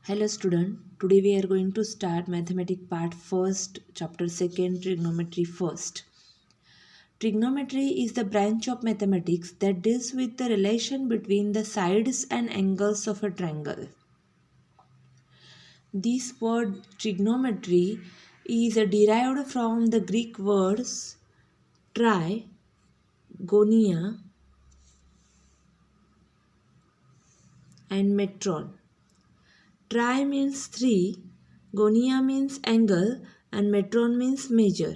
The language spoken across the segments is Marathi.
Hello student, today we are going to start mathematics part first, chapter second, trigonometry first. Trigonometry is the branch of mathematics that deals with the relation between the sides and angles of a triangle. This word trigonometry is derived from the Greek words tri, gonia and metron. Tri means 3, gonia means angle and metron means measure.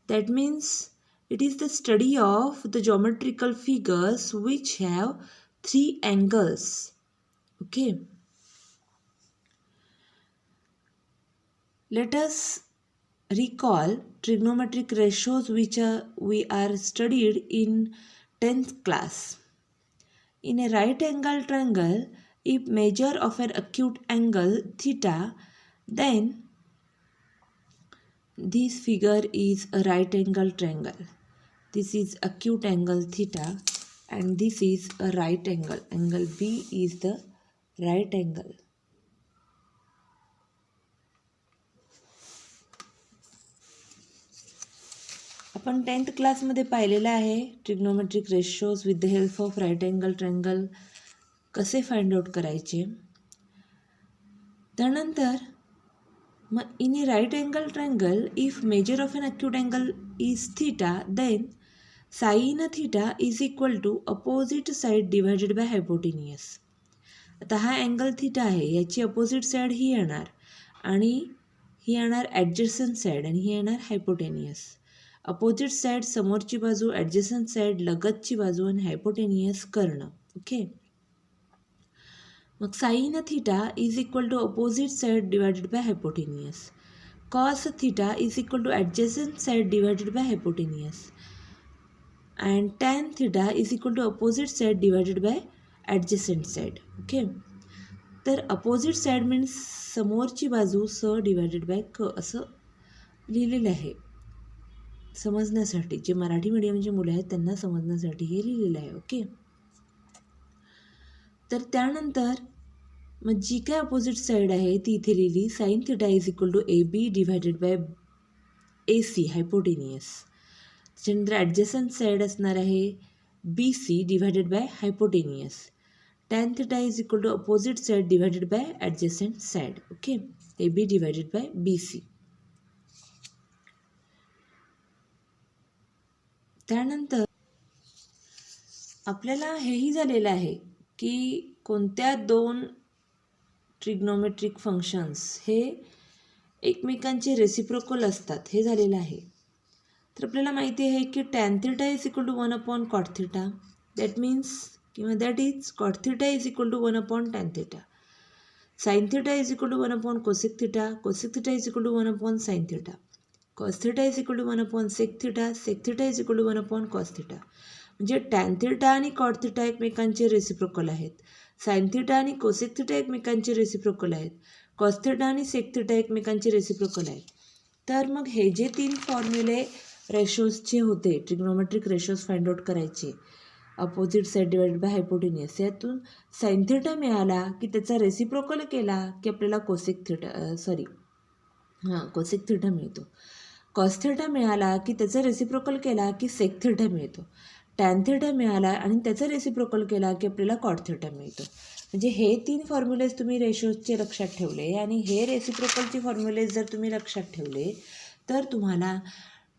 That means it is the study of the geometrical figures which have 3 angles. Okay. Let us recall trigonometric ratios which we are studied in 10th class. In a right angle triangle, if measure of an acute angle theta, then this figure is a right angle triangle. This is acute angle theta and this is a right angle. Angle B is the right angle. आपण 10th क्लासमध्ये पाहिलेलं आहे trigonometric ratios with the help of right angle triangle कसे फाइंड आउट करायचे. त्यानंतर मग in a right angle triangle if measure of an acute angle is theta then sine theta is equal to opposite side divided by hypotenuse. आता हा अँगल थीटा आहे, याची अपोजिट साइड ही येणार आणि ही येणार ॲडजस्टंट साइड आणि ही येणार हायपोटेनियस. अपोजिट साइड समोरची बाजू, ॲडजस्टंट साइड लगतची बाजू आणि हायपोटेनियस कर्ण. ओके. मग sine theta is equal to opposite side divided by hypotenuse. Cos theta is equal to adjacent side divided by hypotenuse. And tan theta is equal to opposite side divided by adjacent side. Okay. तर अपोजिट साइड मीन्स समोरची बाजू स डिवायडेड बाय क असं लिहिलेलं आहे समजण्यासाठी. जे मराठी मीडियमचे मुलं आहेत त्यांना समजण्यासाठी हे लिहिलेलं आहे. ओके. तर त्यानंतर मग जी काय अपोजिट साईड आहे ती इथे लिहिली. Sine theta is equal to A B divided by A C hypotenuse. त्याच्यानंतर ॲडजस्टंट साईड असणार आहे B C divided by hypotenuse. Tan theta is equal to opposite side divided by adjacent side. Okay. A B divided by B C. त्यानंतर आपल्याला हेही झालेलं आहे की कोणत्या दोन ट्रिग्नोमेट्रिक फंक्शन्स हे एकमेकांचे रेसिप्रोकल असतात हे झालेलं आहे. तर आपल्याला माहिती आहे की tan theta is equal to 1 cot theta. That means किंवा that is cot theta is equal to 1 tan theta. Sine theta is equal to 1 cosec theta. Cosec theta is equal to 1 sine theta. Cos theta is equal to 1 sec theta. Sec theta is equal to 1 cos theta. म्हणजे टॅन थिटा आणि कॉट थिटा एकमेकांचे रेसिप्रोकल आहेत. साइन थिटा आणि कोसेक थिटा एकमेकांचे रेसिप्रोकल आहेत. कॉस थिटा आणि सेक थिटा एकमेकांचे रेसिप्रोकल आहेत. तर मग हे जे 3 फॉर्म्युले रेशोजचे होते, ट्रिग्नोमेट्रिक रेशोज फाइंड आउट करायचे opposite side divided by hypotenuse, यातून साइन थिटा मिळाला की त्याचा रेसिप्रोकल केला की आपल्याला कोसेक थिटा मिळतो. कॉस थिटा मिळाला की त्याचा रेसिप्रोकल केला की सेक थिटा मिळतो. टॅन थिटा मिळाला आणि त्याचा रेसिप्रोकल केला की आपल्याला कॉट थिटा मिळतो. म्हणजे हे 3 फॉर्म्युलेज तुम्ही रेशोजचे लक्षात ठेवले आणि हे रेसिप्रोकलचे फॉर्म्युलेज जर तुम्ही लक्षात ठेवले तर तुम्हाला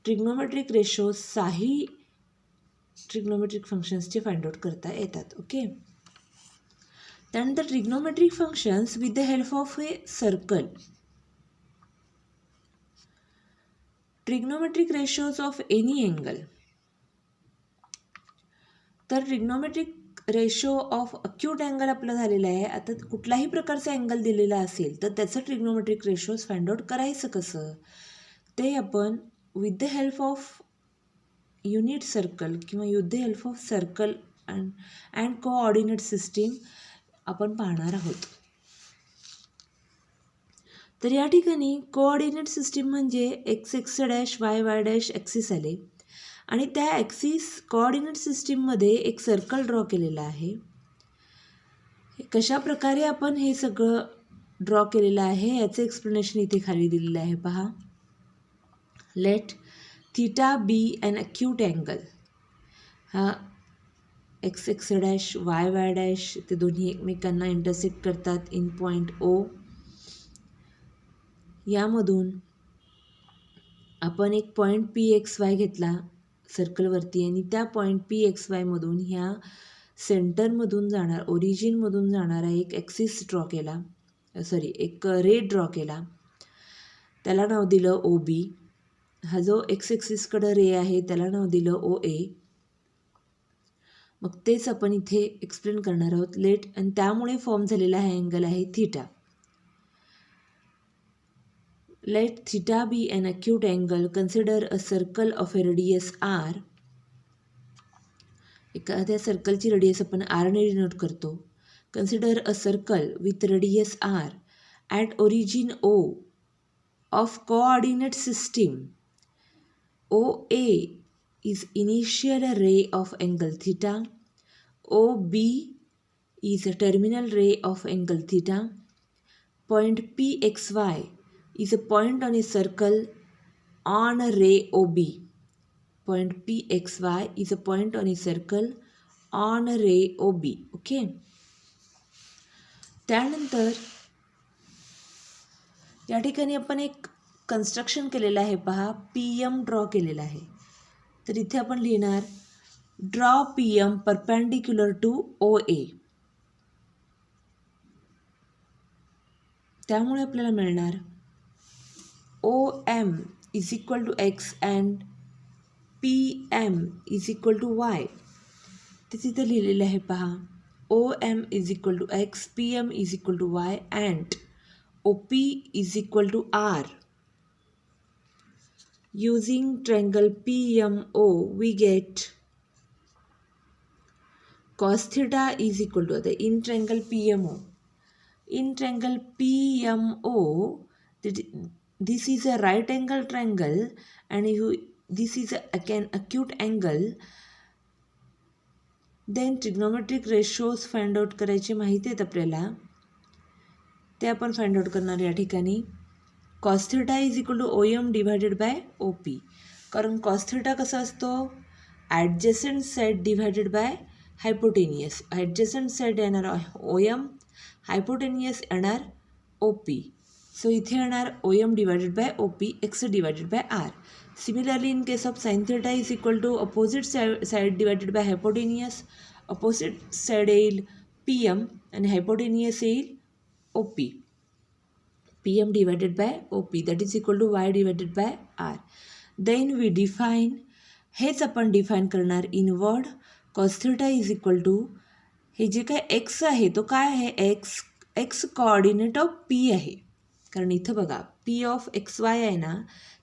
ट्रिग्नोमेट्रिक रेशोज 6 ट्रिग्नोमेट्रिक फंक्शन्सचे फाइंड आउट करता येतात. ओके. त्यानंतर trigonometric functions with the help of a circle. Trigonometric ratios of any angle. तर trigonometric ratio of acute angle आपलं झालेलं आहे. आता कुठलाही प्रकारचा अँगल दिलेला असेल तर त्याचं ट्रिग्नोमेट्रिक रेशोज फाइंड आउट करायचं कसं ते आपण with the help of unit circle किंवा with the help of circle and coordinate system आपण पाहणार आहोत. तर या ठिकाणी कोऑर्डिनेट सिस्टीम म्हणजे X dash Y dash axis आले आणि त्या ॲक्सिस कोऑर्डिनेट सिस्टीममध्ये एक सर्कल ड्रॉ केलेलं आहे. कशा प्रकारे आपण हे सगळं ड्रॉ केलेला आहे याचं एक्सप्लेनेशन इथे खाली दिलेलं आहे पहा. Late theta be an acute angle. हा x x dash Y Y dash ते दोन्ही एकमेकांना इंटरसेक्ट करतात इन पॉईंट ओ. यामधून आपण एक पॉईंट पी एक्स वाय घेतला सर्कलवरती आणि त्या पॉईंट पी एक्स वायमधून ह्या सेंटरमधून जाणार ओरिजिनमधून जाणारा एक ॲक्सिस ड्रॉ केला, एक रे ड्रॉ केला. त्याला नाव दिलं ओ बी. हा जो एक्स ॲक्सिसकडं रे आहे त्याला नाव दिलं ओ ए. मग तेच आपण इथे एक्सप्लेन करणार आहोत. लेट आणि त्यामुळे फॉर्म झालेला हा अँगल आहे theta. Let theta be an acute angle. Consider a circle of a radius R. एखाद्या सर्कलची रेडियस आपण आरने डिनोट करतो. Consider a circle with radius R at origin O of coordinate system. O A is initial ray of angle theta. OB is a terminal ray of angle theta. Point PXY is a point on a circle on a ray OB. Point PXY is a point on a circle on a ray OB. Okay. त्यानंतर या ठिकाणी आपण एक कन्स्ट्रक्शन केलेलं आहे पहा. PM ड्रॉ केलेला आहे. तर इथे आपण लिहिणार draw PM perpendicular to O A. त्यामुळे आपल्याला मिळणार OM is equal to X and PM is equal to Y. ते तिथे लिहिलेलं आहे पहा. OM is equal to X, PM is equal to Y and OP is equal to R. Using triangle PMO we get cos theta is equal to the in triangle PMO. In triangle PMO, this is a right angle triangle and this is again acute angle. Then trigonometric ratios find out करायचे माहिती आहेत आपल्याला. ते आपण फाइंड आउट करणार या ठिकाणी. cos theta is equal to OM divided by OP. कारण cos theta कसा असतो adjacent side divided by hypotenuse. Adjacent side येणार OM, हायपोटेनियस येणार OP. सो इथे येणार OM divided by OP, X divided by R. Similarly in case of sine theta is equal to opposite side divided by hypotenuse. Opposite side येईल PM आणि हायपोटेनियस येईल OP. PM divided by OP that is equal to Y divided by R. Then we define, हेच आपण डिफाईन करणार inward cos theta is equal to हे जे काय x आहे तो काय आहे x कोऑर्डिनेट ऑफ P आहे. कारण इथं बघा P ऑफ XY आहे ना,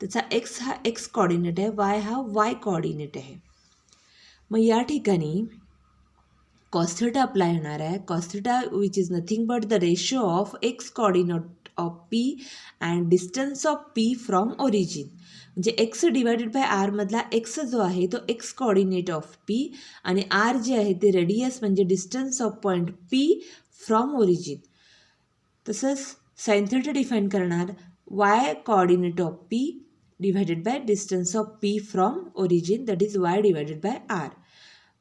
त्याचा x हा x कोऑर्डिनेट आहे, y हा y कोऑर्डिनेट आहे. मग या ठिकाणी cos theta अप्लाय होणार आहे. cos theta which is nothing but the ratio of x coordinate of P and distance of P from origin. म्हणजे x डिवायडेड बाय आर मधला x जो आहे तो x कोऑर्डिनेट ऑफ P आणि r जे आहे ते रेडियस म्हणजे distance of point P from origin. तसंच साइन थीटा डिफाईन करणार y coordinate of P divided by distance of P from origin that is y divided by R.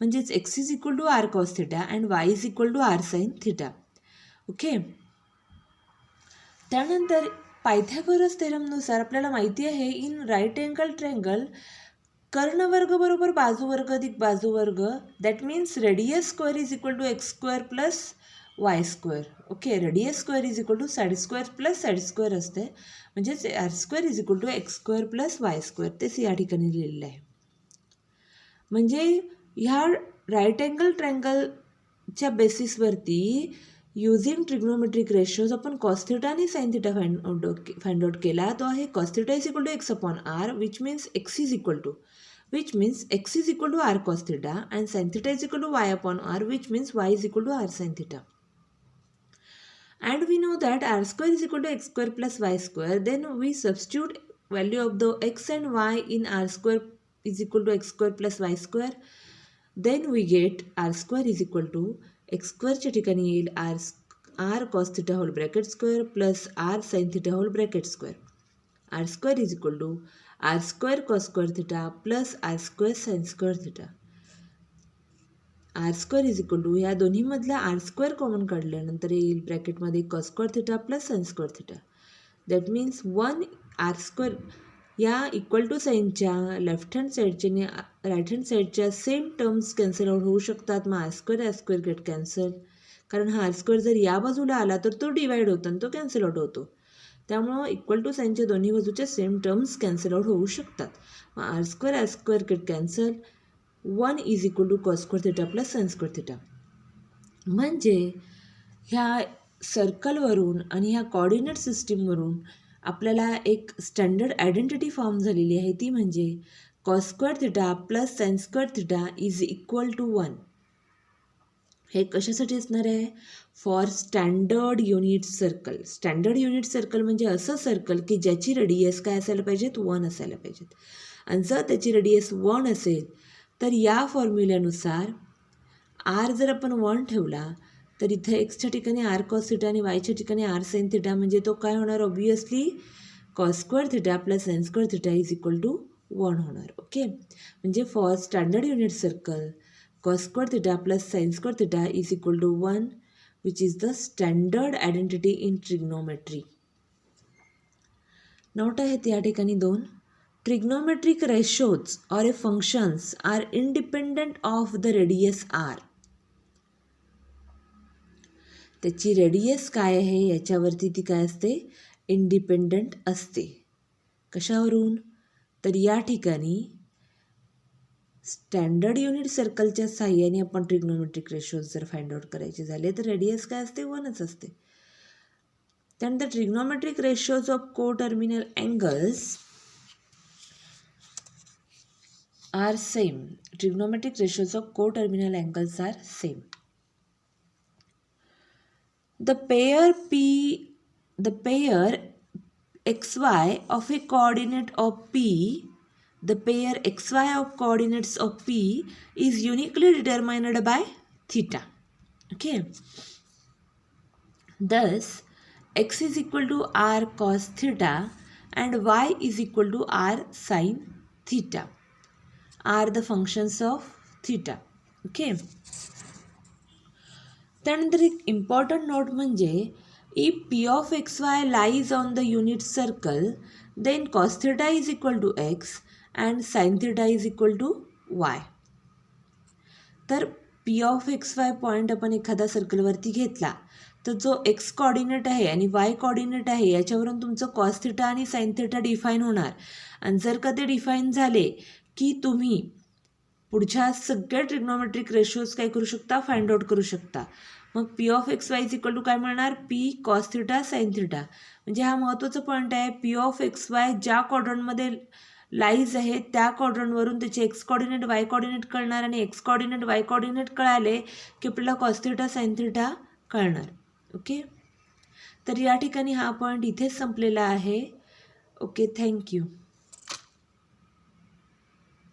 म्हणजेच x is equal to R cos theta and y is equal to R sine theta. Okay. त्यानंतर पायथागोरस थेरमनुसार आपल्याला माहिती आहे इन राईट अँगल ट्रायंगल कर्णवर्ग बरोबर बाजूवर्ग अधिक बाजूवर्ग that means radius square is equal to X square plus Y square. Okay. Radius square is equal to side square plus side square असते. म्हणजेच R square is equal to X square plus Y square. तेच या ठिकाणी लिहिलेलं आहे. म्हणजे ह्या राईट अँगल ट्रायंगलच्या बेसिसवरती युझिंग ट्रिग्नोमेट्रिक रेशोज आपण कॉस थिटा आणि साइन थिटा फाइंड आउट केला. तो आहे cos theta is equal to X upon R which means X is equal to R cos theta and sine theta is equal to Y upon R which means Y is equal to R sine theta. And we know that r square is equal to x square plus y square. Then we substitute value of the x and y in r square is equal to x square plus y square. Then we get r square is equal to x square च्या ठिकाणी येईल R cos theta whole bracket square plus R sine theta whole bracket square. R square is equal to R square cos square theta plus R square sine square theta. R square is equal to ह्या दोन्हीमधला आर स्क्वेअर कॉमन काढल्यानंतर येईल ब्रॅकेटमध्ये cos square theta plus sine square theta. That means 1 R square या इक्वल टू साईनच्या लेफ्ट हँड साईडचे आणि राईट हँड साईडच्या सेम टर्म्स कॅन्सल आउट होऊ शकतात. मग आर स्क्वेअर गेट कॅन्सल, कारण हा आर स्क्वेअर जर या बाजूला आला तर तो डिवाइड होतो आणि तो कॅन्सल आउट होतो. त्यामुळं इक्वल टू साईनच्या दोन्ही बाजूच्या सेम टर्म्स कॅन्सल आउट होऊ शकतात. मग R square get cancel. 1 is equal to cos square theta plus sine square theta. म्हणजे ह्या सर्कलवरून आणि ह्या कॉर्डिनेट सिस्टीमवरून आपल्याला एक स्टँडर्ड आयडेंटिटी फॉर्म झालेली आहे, ती म्हणजे cos square theta plus sine square theta is equal to 1. हे कशासाठी असणार आहे? For standard unit circle. Standard unit circle म्हणजे असं सर्कल की ज्याची रेडियस काय असायला पाहिजेत? 1 असायला पाहिजेत. आणि जर त्याची रेडियस 1 असेल तर या फॉर्म्युल्यानुसार आर जर आपण 1 ठेवला तर इथं एक्सच्या ठिकाणी आर कॉस थिटा आणि वायच्या ठिकाणी आर साइन थिटा, म्हणजे तो काय होणार? Obviously cos square theta plus sine square theta is equal to 1 होणार. ओके, म्हणजे for standard unit circle cos square theta plus sine square theta is equal to 1, which is the standard identity in trigonometry. Note आहेत या ठिकाणी 2. ट्रिग्नोमेट्रिक रेशोज और ए functions are independent of the radius R. त्याची रेडियस काय आहे याच्यावरती ती काय असते? इंडिपेंडंट असते. कशावरून? तर या ठिकाणी स्टँडर्ड युनिट सर्कलच्या साहाय्याने आपण ट्रिग्नोमेट्रिक रेशोज जर फाइंड आउट करायचे झाले तर रेडियस काय असते? 1च असते. त्यानंतर trigonometric ratios of coterminal angles are same. Trigonometric ratios of coterminal angles are same. The pair xy of a coordinate of P, the pair xy of coordinates of P is uniquely determined by theta. Okay. Thus, x is equal to r cos theta and y is equal to r sin theta. Are the functions of theta. Okay. त्यानंतर एक इम्पॉर्टंट नोट म्हणजे if P of X Y lies on the unit circle then cos theta is equal to X and sine theta is equal to Y. तर P of X Y point आपण एखादा सर्कलवरती घेतला तर जो एक्स कॉर्डिनेट आहे आणि वाय कॉर्डिनेट आहे याच्यावरून तुमचं कॉस थिटा आणि साइन थिटा डिफाईन होणार. आणि जर का ते डिफाईन झाले की तुम्ही पुढच्या सगळ्या ट्रिग्नोमेट्रिक रेशोज काय करू शकता? फाइंड आउट करू शकता. मग P of X Y is equal to काय मिळणार? P cos theta sine theta. म्हणजे हा महत्त्वाचा पॉईंट आहे. पी ऑफ एक्स वाय ज्या क्वाड्रंटमध्ये लाईज आहे त्या क्वाड्रंटवरून त्याचे एक्स कॉर्डिनेट वाय कॉर्डिनेट कळणार आणि एक्स कॉर्डिनेट वाय कॉर्डिनेट कळाले की आपल्याला कॉस थिटा साइन थिटा कळणार. ओके, तर या ठिकाणी हा पॉईंट इथेच संपलेला आहे. Okay, thank you.